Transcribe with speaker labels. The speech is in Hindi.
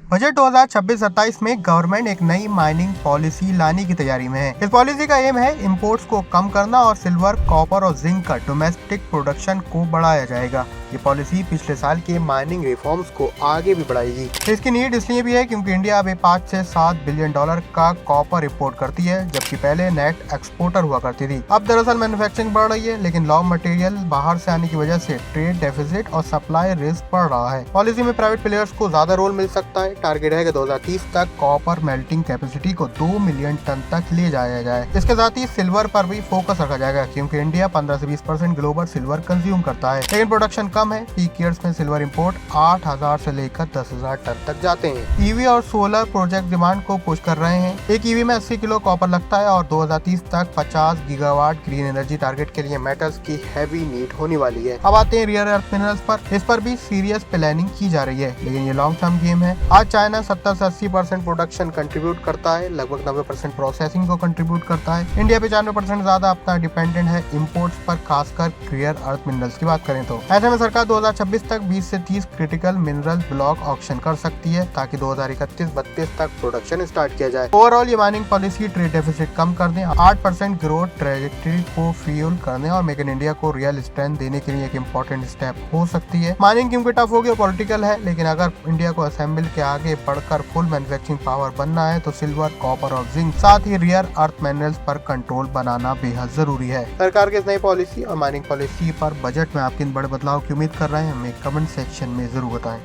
Speaker 1: बजट 2026-27 में गवर्नमेंट एक नई माइनिंग पॉलिसी लाने की तैयारी में है। इस पॉलिसी का एम है इंपोर्ट्स को कम करना और सिल्वर, कॉपर और जिंक का डोमेस्टिक प्रोडक्शन को बढ़ाया जाएगा। ये पॉलिसी पिछले साल के माइनिंग रिफॉर्म्स को आगे भी बढ़ाएगी। इसकी नीड इसलिए भी है क्योंकि इंडिया अभी 5 से 7 बिलियन डॉलर का कॉपर इंपोर्ट करती है, जबकि पहले नेट एक्सपोर्टर हुआ करती थी। अब दरअसल मैन्युफैक्चरिंग बढ़ रही है, लेकिन रॉ मटेरियल बाहर से आने की वजह से ट्रेड डेफिसिट और सप्लाई रिस्क बढ़ रहा है। पॉलिसी में प्राइवेट प्लेयर्स को ज्यादा रोल मिल सकता है। टारगेट है कि 2030 तक कॉपर मेल्टिंग कैपेसिटी को 2 मिलियन टन तक ले जाया जाए। इसके साथ ही सिल्वर पर भी फोकस रखा जाएगा, क्योंकि इंडिया 15 से 20% ग्लोबल सिल्वर कंज्यूम करता है, लेकिन प्रोडक्शन कम है। पीक ईयर्स में सिल्वर इंपोर्ट 8,000 से लेकर 10,000 टन तक जाते हैं। ईवी और सोलर प्रोजेक्ट डिमांड को पुश कर रहे हैं। एक ईवी में 80 किलो कॉपर लगता है और 2030 तक 50 गीगावाट ग्रीन एनर्जी टारगेट के लिए मेटल्स की हैवी नीड होने वाली है। अब आते हैं रियर अर्थ मिनरल्स पर। इस पर भी सीरियस प्लानिंग की जा रही है, लेकिन ये लॉन्ग टर्म गेम है। आज चाइना 70 से 80% प्रोडक्शन कंट्रीब्यूट करता है, लगभग 90% प्रोसेसिंग को कंट्रीब्यूट करता है। इंडिया 95% ज्यादा अपना डिपेंडेंट है इम्पोर्ट्स पर, खासकर रियर अर्थ मिनरल्स की बात करें तो। ऐसे में सरकार 2026 तक 20 से 30 क्रिटिकल मिनरल ब्लॉक ऑक्शन कर सकती है, ताकि 2031-32 तक प्रोडक्शन स्टार्ट किया जाए। ओवरऑल ये माइनिंग पॉलिसी ट्रेड डेफिसिट कम करने, 8% ग्रोथ ट्रेजेक्टरी को फ्यूल करने और मेक इन इंडिया को रियल स्ट्रेंथ देने के लिए एक इम्पोर्टेंट स्टेप हो सकती है। माइनिंग क्योंकि टफ होगी और पॉलिटिकल है, लेकिन अगर इंडिया को असेंबल के आगे बढ़कर फुल मैन्युफैक्चरिंग पावर बनना है तो सिल्वर, कॉपर और जिंक, साथ ही रियर अर्थ मिनरल्स पर कंट्रोल बनाना बेहद जरूरी है। सरकार की इस नई पॉलिसी और माइनिंग पॉलिसी पर बजट में आप किन बड़े बदलाव की उम्मीद कर रहे हैं, हमें कमेंट सेक्शन में जरूर बताएं।